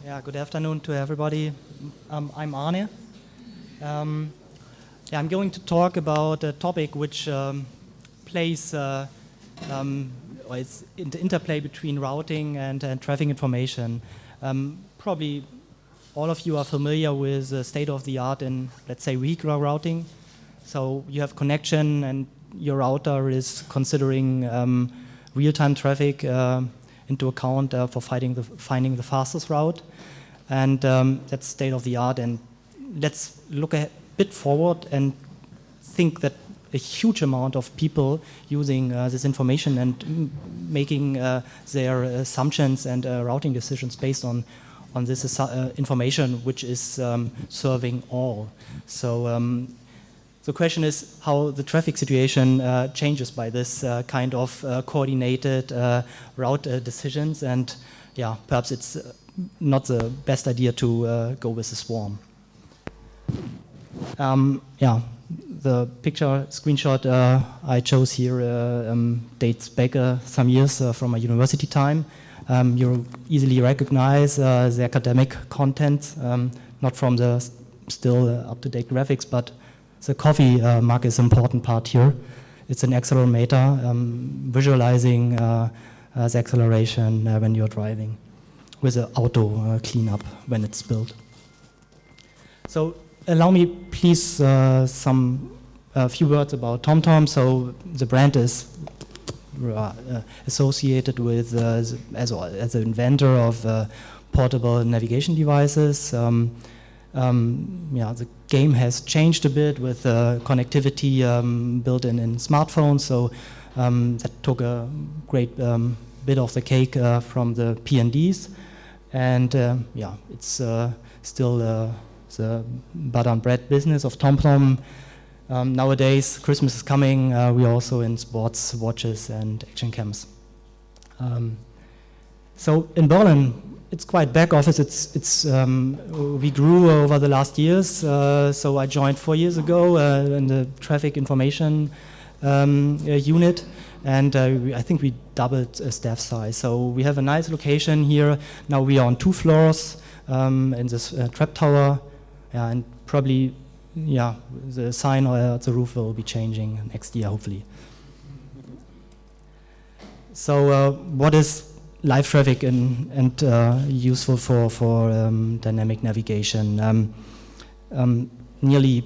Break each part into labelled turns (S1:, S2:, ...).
S1: Yeah, good afternoon to everybody. I'm Arne. I'm going to talk about a topic which plays or is in the interplay between routing and traffic information. Probably all of you are familiar with the state of the art in, let's say, vehicular routing. So you have connection and your router is considering real-time traffic into account for finding the fastest route. And that's state of the art. And let's look a bit forward and think that a huge amount of people using this information and making their assumptions and routing decisions based on this information, which is serving all. So the question is how the traffic situation changes by this kind of coordinated route decisions. And yeah, perhaps it's not the best idea to go with a swarm. The picture screenshot I chose here dates back some years from my university time. You easily recognize the academic content, not from the still up-to-date graphics, but the coffee mug is an important part here. It's an accelerometer visualizing the acceleration when you're driving, with an auto cleanup when it's spilled. So allow me, please, a few words about TomTom. So the brand is associated with as the inventor of portable navigation devices. The game has changed a bit with connectivity built in smartphones. So that took a great bit of the cake from the P&Ds. And it's still the butter and bread business of TomTom. Nowadays, Christmas is coming. We're also in sports watches and action cams. So in Berlin, it's quite back office. We grew over the last years. So I joined 4 years ago in the traffic information unit. And I think we doubled staff size. So we have a nice location here. Now we are on 2 floors in this trap tower. And probably, the sign or the roof will be changing next year, hopefully. So what is live traffic and useful for dynamic navigation? Nearly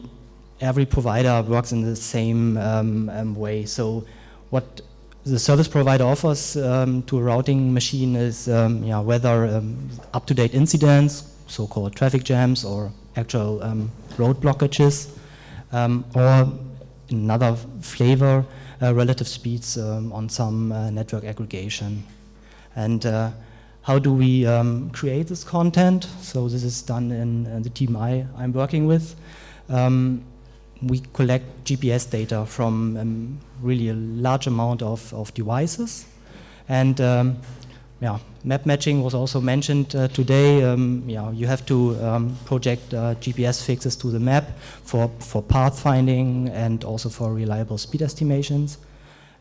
S1: every provider works in the same way. So what the service provider offers to a routing machine is whether up-to-date incidents, so-called traffic jams, or actual road blockages, or another flavor, relative speeds on some network aggregation. And how do we create this content? So this is done in the team I'm working with. We collect GPS data from really a large amount of devices. And map matching was also mentioned today. You have to project GPS fixes to the map for path finding and also for reliable speed estimations.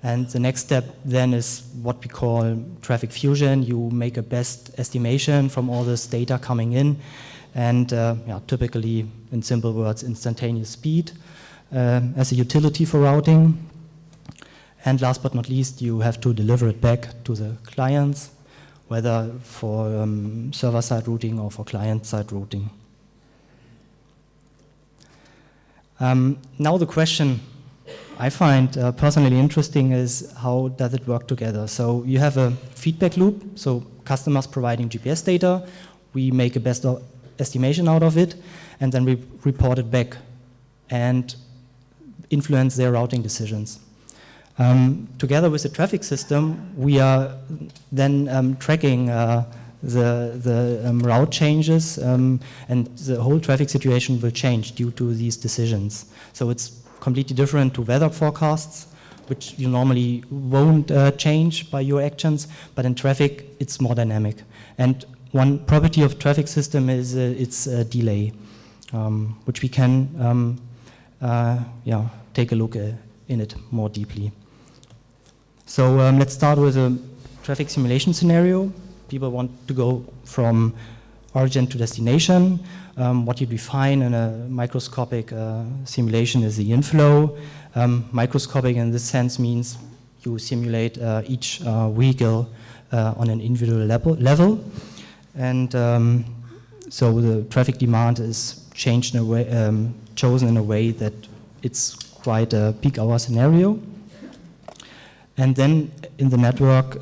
S1: And the next step then is what we call traffic fusion. You make a best estimation from all this data coming in, and typically, in simple words, instantaneous speed as a utility for routing. And last but not least, you have to deliver it back to the clients, whether for server-side routing or for client-side routing. Now the question I find personally interesting is how does it work together? So you have a feedback loop, so customers providing GPS data, we make a best estimation out of it, and then we report it back and influence their routing decisions. Together with the traffic system, we are then tracking the route changes, and the whole traffic situation will change due to these decisions. So it's completely different to weather forecasts, which you normally won't change by your actions, but in traffic, it's more dynamic. And one property of traffic system is its delay, which we can take a look in it more deeply. So let's start with a traffic simulation scenario. People want to go from origin to destination. What you define in a microscopic simulation is the inflow. Microscopic in this sense means you simulate each vehicle on an individual level. And so the traffic demand is changed in a way, chosen in a way that it's quite a peak hour scenario. And then in the network,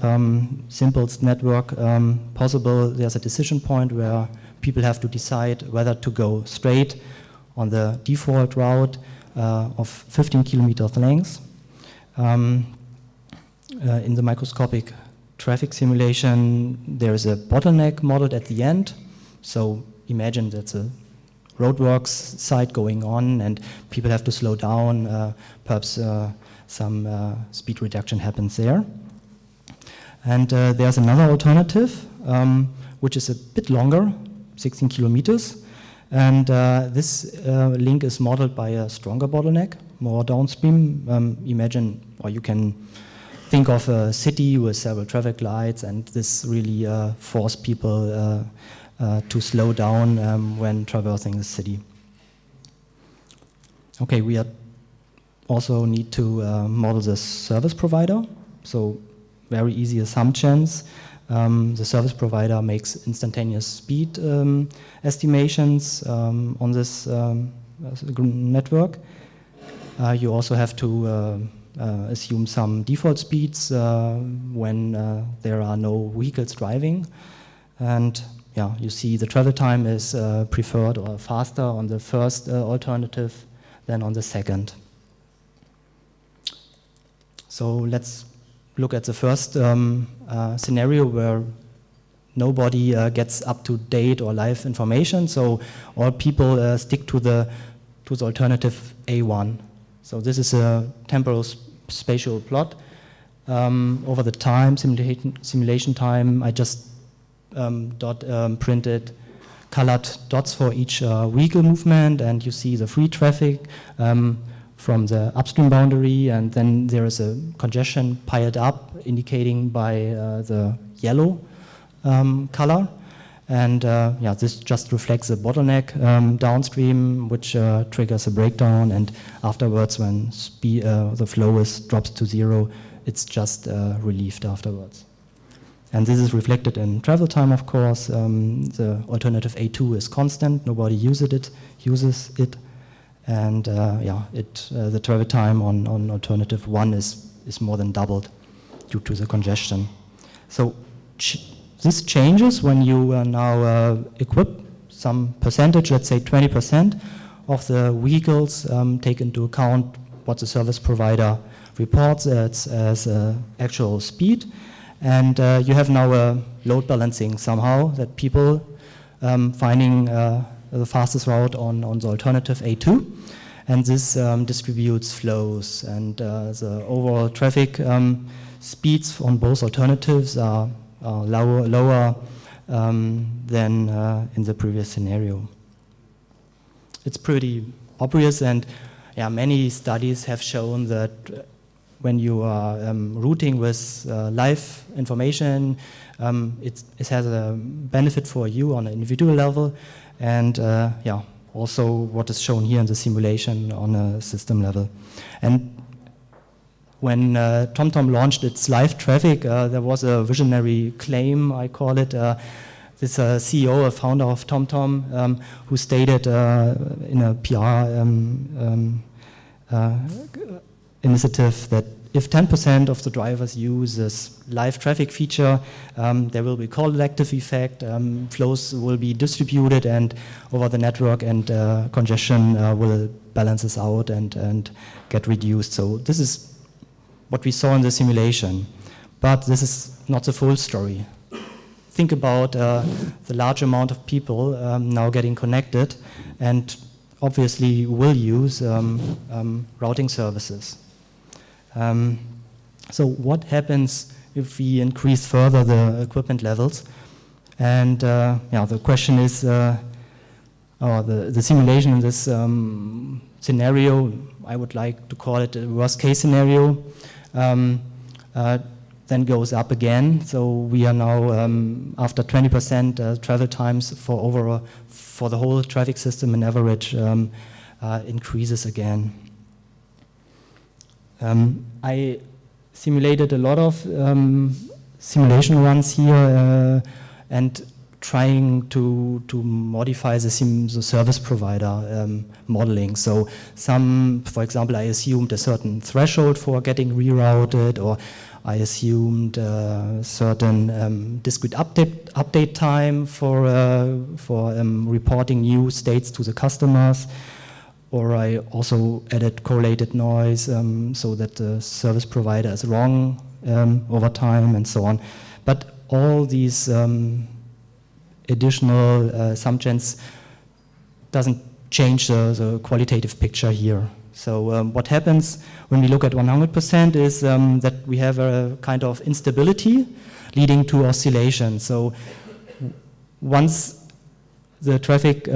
S1: simplest network possible, there's a decision point where people have to decide whether to go straight on the default route of 15 kilometers length. In the microscopic traffic simulation, there is a bottleneck modeled at the end. So imagine that's a roadworks site going on and people have to slow down, perhaps some speed reduction happens there. And there's another alternative, which is a bit longer, 16 kilometers. And this link is modeled by a stronger bottleneck, more downstream. Imagine, or you can think of a city with several traffic lights, and this really forces people to slow down when traversing the city. Okay, we also need to model the service provider. So very easy assumptions. The service provider makes instantaneous speed estimations on this network. You also have to assume some default speeds when there are no vehicles driving. And yeah, you see the travel time is preferred or faster on the first alternative than on the second. So let's look at the first scenario where nobody gets up-to-date or live information. So all people stick to the alternative A1. So this is a temporal spatial plot. Over the time, simulation time, I just printed colored dots for each vehicle movement, and you see the free traffic from the upstream boundary, and then there is a congestion piled up, indicating by the yellow color. And yeah, this just reflects the bottleneck downstream, which triggers a breakdown, and afterwards when the flow drops to zero, it's just relieved afterwards. And this is reflected in travel time, of course. The alternative A2 is constant, nobody uses it. And yeah, the travel time on alternative 1 is more than doubled due to the congestion. So this changes when you now equip some percentage, let's say 20% of the vehicles, take into account what the service provider reports as actual speed. And you have now a load balancing somehow, that people finding the fastest route on the alternative A2. And this distributes flows, and the overall traffic speeds on both alternatives are lower than in the previous scenario. It's pretty obvious, and yeah, many studies have shown that when you are routing with live information, it has a benefit for you on an individual level, and yeah, also what is shown here in the simulation on a system level. And when TomTom launched its live traffic, there was a visionary claim, I call it. This CEO, a founder of TomTom, who stated in a PR initiative that if 10% of the drivers use this live traffic feature, there will be collective effect, flows will be distributed and over the network, and congestion will balance this out and get reduced. So this is what we saw in the simulation. But this is not the full story. Think about the large amount of people now getting connected and obviously will use routing services. So what happens if we increase further the equipment levels? And yeah, the question is, the simulation in this scenario, I would like to call it a worst case scenario, then goes up again. So we are now after 20% travel times for the whole traffic system in average increases again. I simulated a lot of simulation runs here and trying to modify the service provider modeling. So for example, I assumed a certain threshold for getting rerouted, or I assumed a certain discrete update time for reporting new states to the customers, or I also added correlated noise so that the service provider is wrong over time and so on. But all these additional assumptions doesn't change the qualitative picture here. So what happens when we look at 100% is that we have a kind of instability leading to oscillation. So once the traffic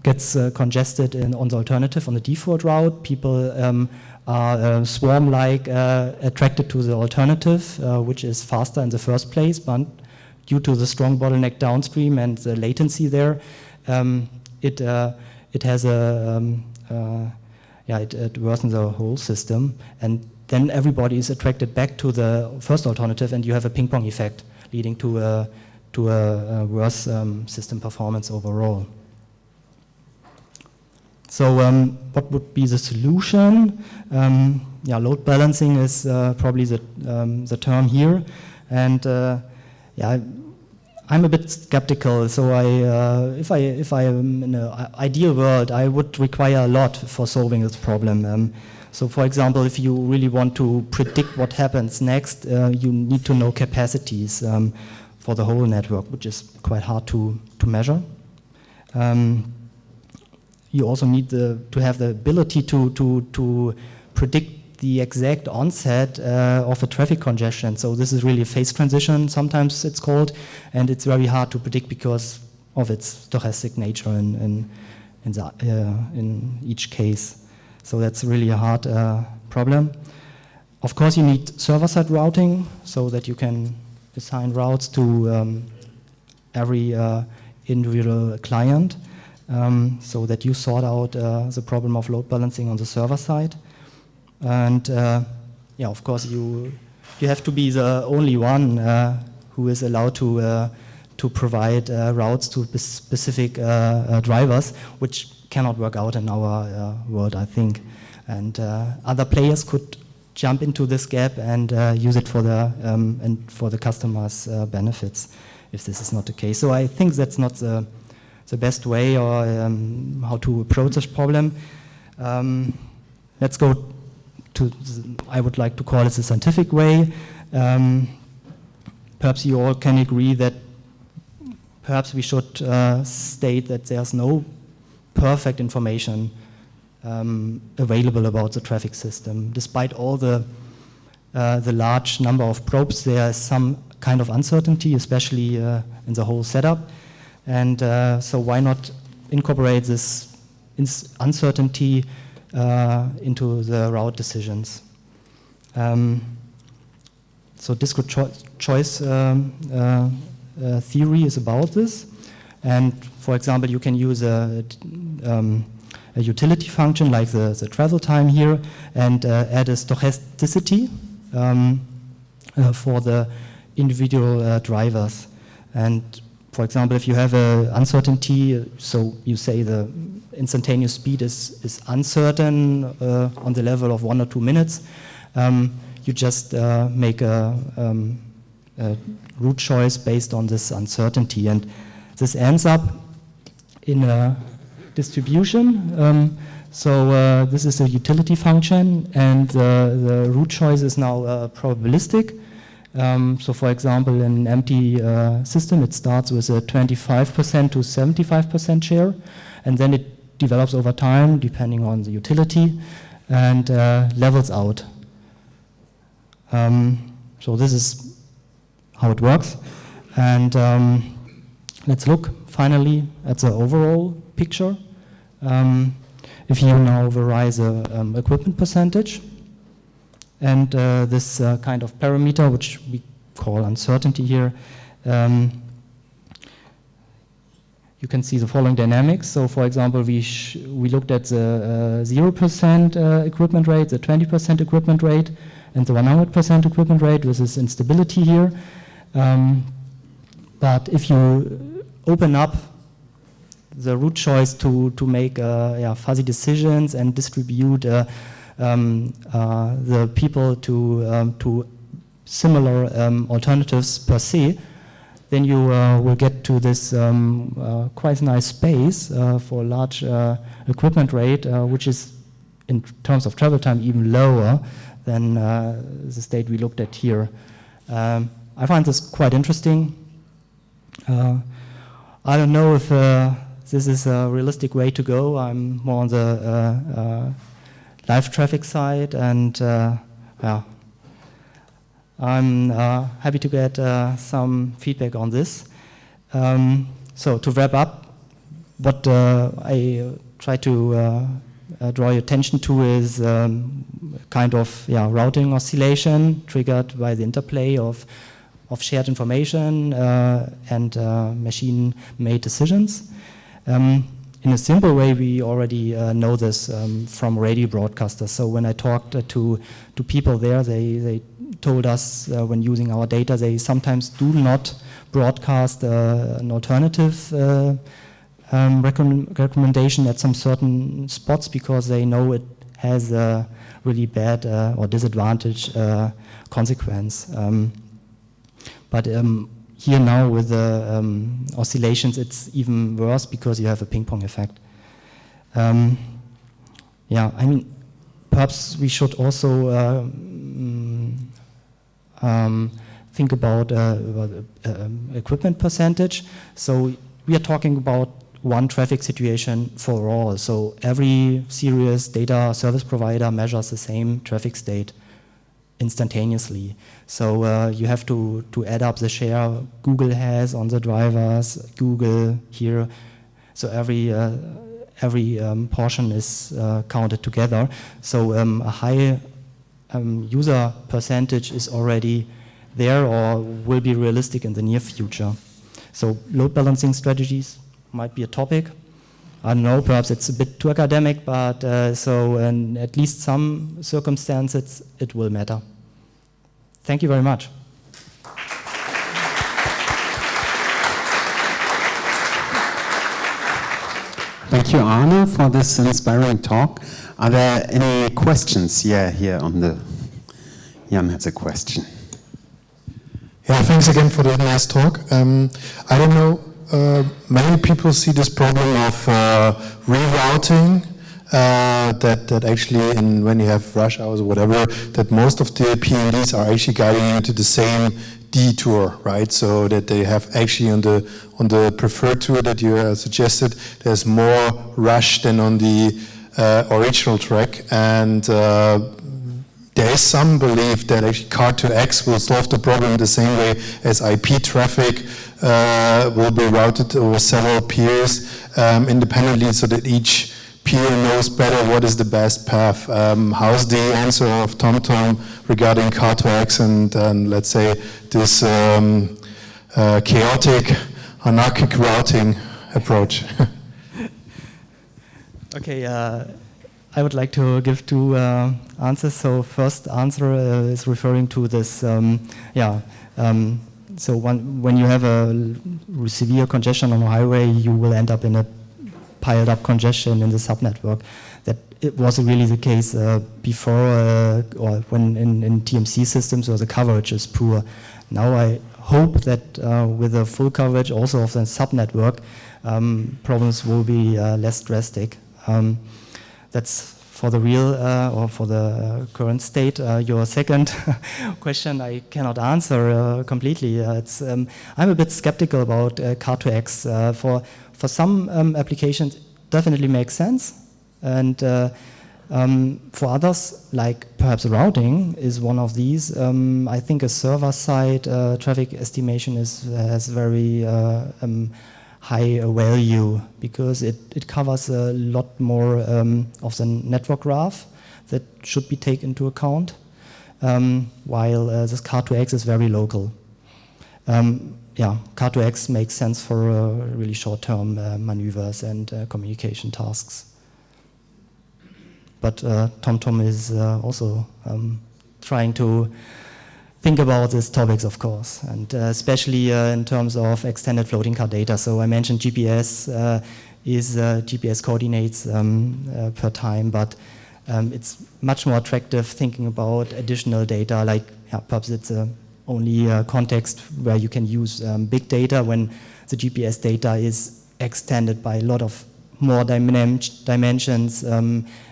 S1: gets congested on the alternative, on the default route, people are swarm-like attracted to the alternative, which is faster in the first place, but due to the strong bottleneck downstream and the latency there, it has it worsens the whole system, and then everybody is attracted back to the first alternative, and you have a ping-pong effect leading to a worse system performance overall. So what would be the solution? Load balancing is probably the term here, and I'm a bit skeptical. So if I am in an ideal world, I would require a lot for solving this problem. So for example, if you really want to predict what happens next, you need to know capacities for the whole network, which is quite hard to measure. You also need to have the ability to predict the exact onset of a traffic congestion. So this is really a phase transition, sometimes it's called, and it's very hard to predict because of its stochastic nature in each case. So that's really a hard problem. Of course, you need server-side routing so that you can assign routes to every individual client, so that you sort out the problem of load balancing on the server side. And of course, you have to be the only one who is allowed to provide routes to specific drivers, which cannot work out in our world, I think. And other players could jump into this gap and use it for the customers' benefits, if this is not the case. So I think that's not the best way or how to approach this problem. Let's go to, I would like to call it the scientific way. Perhaps you all can agree that perhaps we should state that there's no perfect information available about the traffic system. Despite all the large number of probes, there is some kind of uncertainty, especially in the whole setup. And so why not incorporate this uncertainty into the route decisions? So discrete choice theory is about this. And for example, you can use a utility function like the travel time here and add a stochasticity for the individual drivers. And for example, if you have an uncertainty, so you say the instantaneous speed is uncertain on the level of 1 or 2 minutes, you just make a route choice based on this uncertainty. And this ends up in a distribution. So this is a utility function, and the route choice is now probabilistic. So for example, in an empty system, it starts with a 25% to 75% share, and then it develops over time, depending on the utility, and levels out. So this is how it works. And let's look finally at the overall picture. If you now vary the equipment percentage, and this kind of parameter, which we call uncertainty here. You can see the following dynamics. So, for example, we looked at the 0% equipment rate, the 20% equipment rate, and the 100% equipment rate with this instability here. But if you open up the route choice to make fuzzy decisions and distribute the people to similar alternatives per se, then you will get to this quite nice space for large equipment rate, which is in terms of travel time even lower than the state we looked at here. I find this quite interesting. I don't know if this is a realistic way to go. I'm more on the live traffic side, and I'm happy to get some feedback on this. So to wrap up, what I try to draw your attention to is kind of routing oscillation triggered by the interplay of shared information and machine-made decisions. In a simple way, we already know this from radio broadcasters. So when I talked to people there, they told us when using our data, they sometimes do not broadcast an alternative recommendation at some certain spots because they know it has a really bad or disadvantaged consequence. But here now with the oscillations, it's even worse because you have a ping pong effect. I mean, perhaps we should also think about equipment percentage. So we are talking about one traffic situation for all. So every serious data service provider measures the same traffic state instantaneously. So you have to add up the share Google has on the drivers, Google here. So every portion is counted together. So a high user percentage is already there or will be realistic in the near future. So load balancing strategies might be a topic. I don't know, perhaps it's a bit too academic, but so in at least some circumstances it will matter. Thank you very much.
S2: Thank you, Arne, for this inspiring talk. Are there any questions? Yeah, here on the... Jan has a question.
S3: Yeah, thanks again for the nice talk. I don't know, many people see this problem of rerouting, that actually when you have rush hours or whatever, that most of the PNDs are actually guiding into the same detour, right? So that they have actually on the preferred tour that you suggested, there's more rush than on the original track, and there is some belief that actually Car2X will solve the problem the same way as IP traffic will be routed over several peers independently, so that each peer knows better what is the best path. How's the answer of TomTom regarding Car2X and let's say this chaotic, anarchic routing approach?
S1: Okay, I would like to give two answers. So first answer is referring to this, so when you have a severe congestion on a highway, you will end up in a piled up congestion in the subnetwork. That it was really the case before or when in TMC systems where the coverage is poor. Now I hope that with the full coverage also of the subnetwork, problems will be less drastic. That's for the real or for the current state. Your second question I cannot answer completely. I'm a bit skeptical about Car2X. For some applications, it definitely makes sense, and for others, like perhaps routing is one of these. I think a server-side traffic estimation has very high value because it covers a lot more of the network graph that should be taken into account. while this Car2X is very local. Yeah, Car2X makes sense for really short-term maneuvers and communication tasks. But TomTom is also trying to think about these topics, of course, and especially in terms of extended floating car data. So I mentioned GPS is GPS coordinates per time, but it's much more attractive thinking about additional data, like perhaps it's only a context where you can use big data when the GPS data is extended by a lot of more dimensions,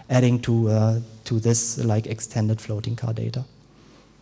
S1: adding to this like extended floating car data.